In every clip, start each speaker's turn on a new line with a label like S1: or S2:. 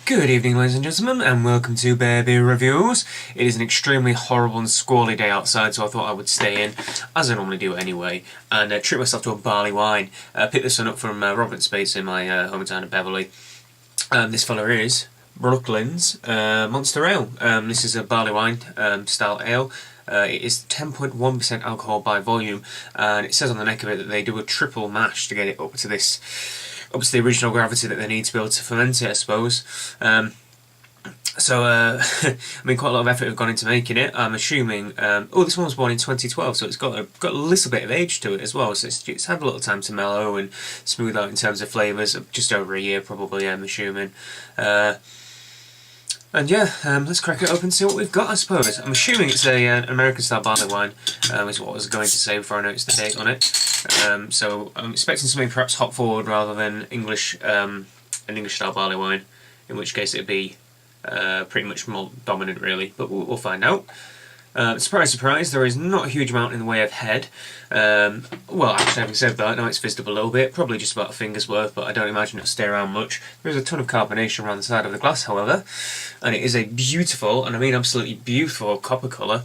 S1: Good evening, ladies and gentlemen, and welcome to Beer Reviews. It is an extremely horrible and squally day outside, so I thought I would stay in, as I normally do anyway, and treat myself to a barley wine. Picked this one up from Robert Spates in my hometown of Beverley. This fella is Brooklyn's Monsteeeeer. This is a barley wine style ale. It is 10.1% alcohol by volume, and it says on the neck of it that they do a triple mash to get it up to the original gravity that they need to be able to ferment it, I suppose. I mean, quite a lot of effort have gone into making it. I'm assuming. This one was born in 2012, so it's got a little bit of age to it as well. So it's had a little time to mellow and smooth out in terms of flavours. Just over a year, probably. I'm assuming. And yeah, let's crack it open and see what we've got, I suppose. I'm assuming it's an American-style barley wine, is what I was going to say before I noticed the date on it. So I'm expecting something perhaps hop-forward rather than English, an English-style barley wine, in which case it'd be pretty much more dominant, really, but we'll find out. Surprise, surprise, there is not a huge amount in the way of head. Well, actually, having said that, now it's fizzed up a little bit, probably just about a finger's worth, but I don't imagine it'll stay around much. There is a ton of carbonation around the side of the glass, however, and it is a beautiful, and I mean absolutely beautiful, copper colour.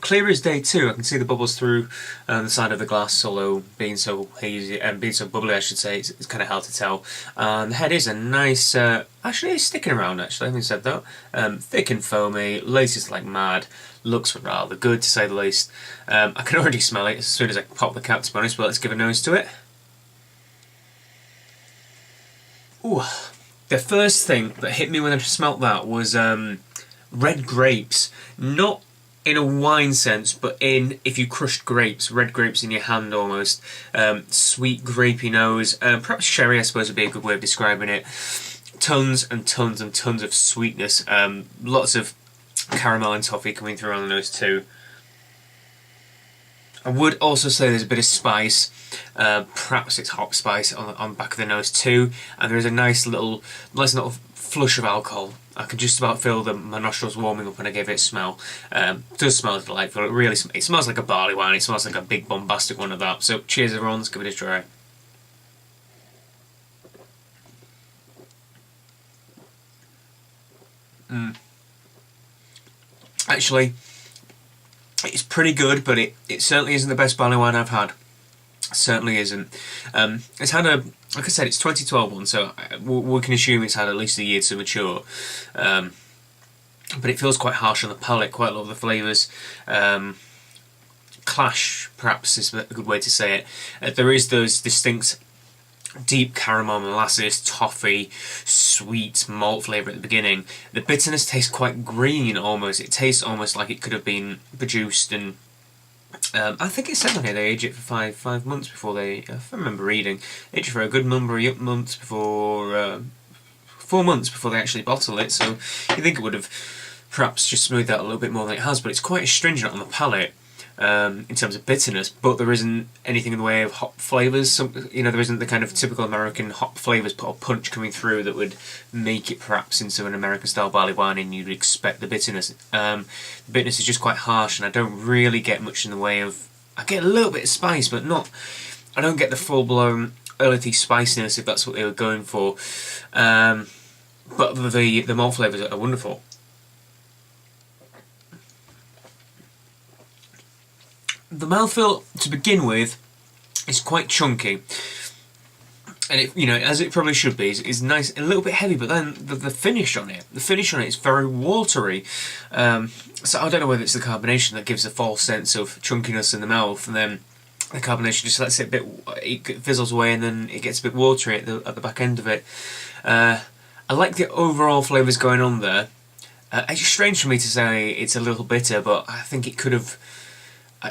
S1: Clear as day too. I can see the bubbles through the side of the glass, although being so hazy and being so bubbly, I should say, it's kind of hard to tell. The head is a nice, actually it's sticking around actually, having said that. Thick and foamy, laces like mad, looks rather good to say the least. I can already smell it as soon as I pop the cap, to be honest, but let's give a nose to it. Ooh, the first thing that hit me when I smelt that was red grapes. Not in a wine sense, but in, if you crushed grapes, red grapes in your hand almost. Sweet, grapey nose. Perhaps sherry, I suppose, would be a good way of describing it. Tons and tons and tons of sweetness. Lots of caramel and toffee coming through on the nose too. I would also say there's a bit of spice. Perhaps it's hop spice on the back of the nose too. And there is a nice little flush of alcohol. I can just about feel my nostrils warming up when I give it a smell. It does smell delightful. It smells like a barley wine. It smells like a big bombastic one of that. So cheers everyone, let's give it a try. Actually, it's pretty good, but it certainly isn't the best barley wine I've had. Certainly isn't. It's had like I said, it's 2012 one, so we can assume it's had at least a year to mature. But it feels quite harsh on the palate. Quite a lot of the flavours clash, perhaps is a good way to say it. There is those distinct deep caramel, molasses, toffee, sweet malt flavour at the beginning. The bitterness tastes quite green almost. It tastes almost like it could have been produced and I think it said on here they age it for five months before they, if I remember reading, age it for a good number of months before, 4 months before they actually bottle it, so you think it would have perhaps just smoothed out a little bit more than it has, but it's quite astringent on the palate in terms of bitterness, but there isn't anything in the way of hop flavours. There isn't the kind of typical American hop flavours or punch coming through that would make it perhaps into an American style barley wine and you'd expect the bitterness. The bitterness is just quite harsh and I don't really get much in the way of... I get a little bit of spice, but I don't get the full-blown earthy spiciness if that's what they were going for. But the malt flavours are wonderful. The mouthfeel, to begin with, is quite chunky, and it, as it probably should be, is nice, a little bit heavy. But then the finish on it, is very watery. So I don't know whether it's the carbonation that gives a false sense of chunkiness in the mouth, and then the carbonation just lets it it fizzles away, and then it gets a bit watery at the back end of it. I like the overall flavours going on there. It's strange for me to say it's a little bitter, but I think it could have.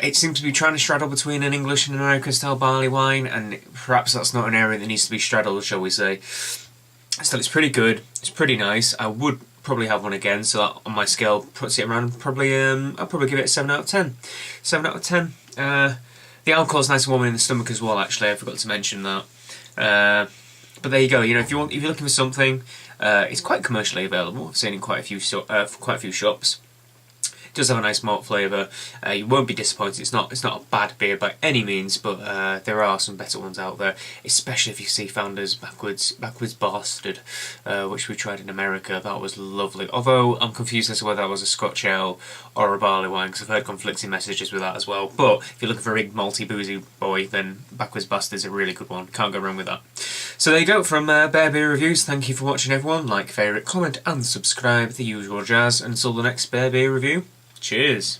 S1: It seems to be trying to straddle between an English and American style barley wine, and perhaps that's not an area that needs to be straddled, shall we say. Still, it's pretty good, it's pretty nice. I would probably have one again, so that on my scale puts it around probably, I'll probably give it a 7 out of 10. 7 out of 10. The alcohol's nice and warm in the stomach as well, actually, I forgot to mention that. But there you go, if you're looking for something, it's quite commercially available. I've seen it in quite a few shops. It does have a nice malt flavour. You won't be disappointed. It's not a bad beer by any means, but there are some better ones out there, especially if you see Founders Backwards Bastard, which we tried in America. That was lovely. Although I'm confused as to whether that was a Scotch ale or a barley wine, because I've heard conflicting messages with that as well. But if you're looking for a big malty boozy boy, then Backwards Bastard's a really good one. Can't go wrong with that. So there you go from Bear Beer Reviews. Thank you for watching, everyone. Like, favourite, comment and subscribe, the usual jazz. And until the next Bear Beer review, cheers!